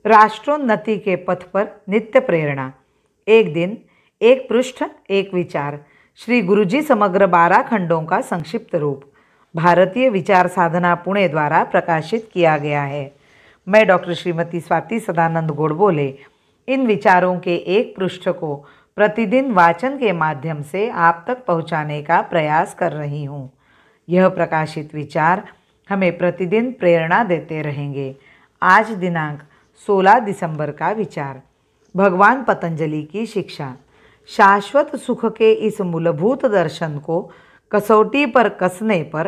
राष्ट्रोन्नति के पथ पर नित्य प्रेरणा। एक दिन, एक पृष्ठ, एक विचार। श्री गुरुजी समग्र 12 खंडों का संक्षिप्त रूप भारतीय विचार साधना पुणे द्वारा प्रकाशित किया गया है। मैं डॉक्टर श्रीमती स्वाति सदानंद गोडबोले इन विचारों के एक पृष्ठ को प्रतिदिन वाचन के माध्यम से आप तक पहुंचाने का प्रयास कर रही हूँ। यह प्रकाशित विचार हमें प्रतिदिन प्रेरणा देते रहेंगे। आज दिनांक 16 दिसंबर का विचार। भगवान पतंजलि की शिक्षा। शाश्वत सुख के इस मूलभूत दर्शन को कसौटी पर कसने पर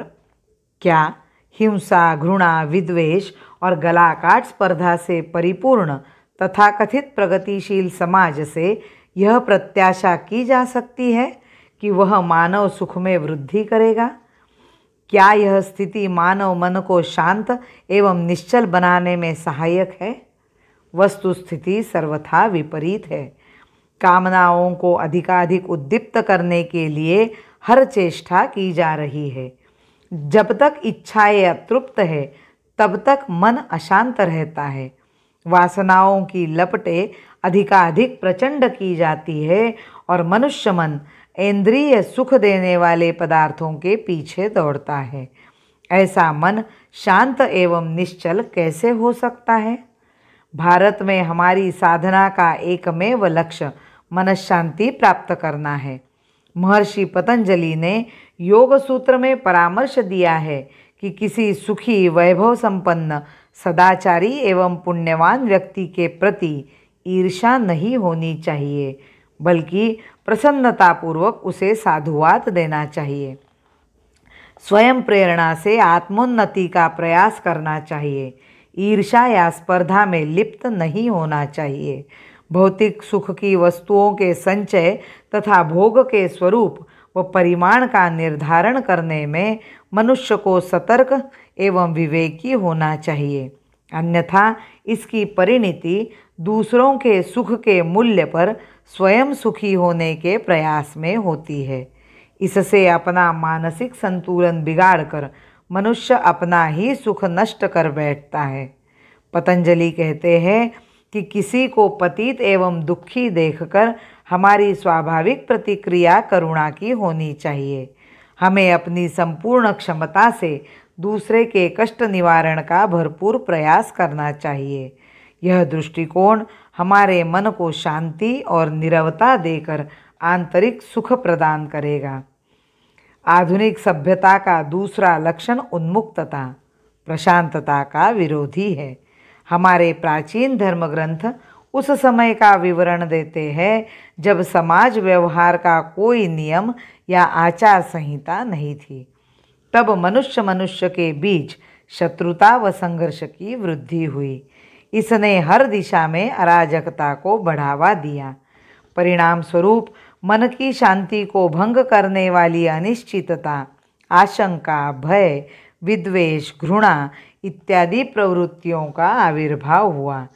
क्या हिंसा, घृणा, विद्वेष और गलाकाट स्पर्धा से परिपूर्ण तथाकथित प्रगतिशील समाज से यह प्रत्याशा की जा सकती है कि वह मानव सुख में वृद्धि करेगा? क्या यह स्थिति मानव मन को शांत एवं निश्चल बनाने में सहायक है? वस्तुस्थिति सर्वथा विपरीत है। कामनाओं को अधिकाधिक उद्दीप्त करने के लिए हर चेष्टा की जा रही है। जब तक इच्छाएं अतृप्त है तब तक मन अशांत रहता है। वासनाओं की लपटें अधिकाधिक प्रचंड की जाती है और मनुष्य मन इंद्रिय सुख देने वाले पदार्थों के पीछे दौड़ता है। ऐसा मन शांत एवं निश्चल कैसे हो सकता है? भारत में हमारी साधना का एकमेव लक्ष्य मनःशांति प्राप्त करना है। महर्षि पतंजलि ने योग सूत्र में परामर्श दिया है कि किसी सुखी, वैभव संपन्न, सदाचारी एवं पुण्यवान व्यक्ति के प्रति ईर्ष्या नहीं होनी चाहिए, बल्कि प्रसन्नतापूर्वक उसे साधुवाद देना चाहिए। स्वयं प्रेरणा से आत्मोन्नति का प्रयास करना चाहिए। ईर्ष्या या स्पर्धा में लिप्त नहीं होना चाहिए। भौतिक सुख की वस्तुओं के संचय तथा भोग के स्वरूप व परिमाण का निर्धारण करने में मनुष्य को सतर्क एवं विवेकी होना चाहिए, अन्यथा इसकी परिणति दूसरों के सुख के मूल्य पर स्वयं सुखी होने के प्रयास में होती है। इससे अपना मानसिक संतुलन बिगाड़कर मनुष्य अपना ही सुख नष्ट कर बैठता है। पतंजलि कहते हैं कि किसी को पतित एवं दुखी देखकर हमारी स्वाभाविक प्रतिक्रिया करुणा की होनी चाहिए। हमें अपनी संपूर्ण क्षमता से दूसरे के कष्ट निवारण का भरपूर प्रयास करना चाहिए। यह दृष्टिकोण हमारे मन को शांति और निरवता देकर आंतरिक सुख प्रदान करेगा। आधुनिक सभ्यता का दूसरा लक्षण उन्मुक्तता, प्रशांतता का विरोधी है। हमारे प्राचीन धर्म ग्रंथ उस समय का विवरण देते हैं जब समाज व्यवहार का कोई नियम या आचार संहिता नहीं थी। तब मनुष्य मनुष्य के बीच शत्रुता व संघर्ष की वृद्धि हुई। इसने हर दिशा में अराजकता को बढ़ावा दिया। परिणाम स्वरूप मन की शांति को भंग करने वाली अनिश्चितता, आशंका, भय, विद्वेष, घृणा इत्यादि प्रवृत्तियों का आविर्भाव हुआ।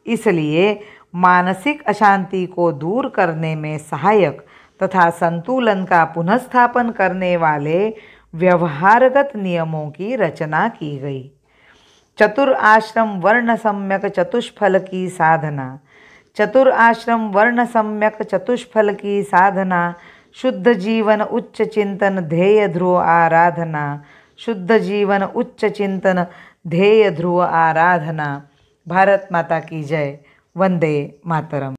इसलिए मानसिक अशांति को दूर करने में सहायक तथा संतुलन का पुनर्स्थापन करने वाले व्यवहारगत नियमों की रचना की गई। चतुर आश्रम वर्ण सम्यक चतुष्फल की साधना। चतुर आश्रम वर्ण सम्यक चतुष्फल की साधना। शुद्ध जीवन उच्च चिंतन ध्येय ध्रुव आराधना। शुद्ध जीवन उच्च चिंतन ध्येय ध्रुव आराधना। भारत माता की जय। वंदे मातरम।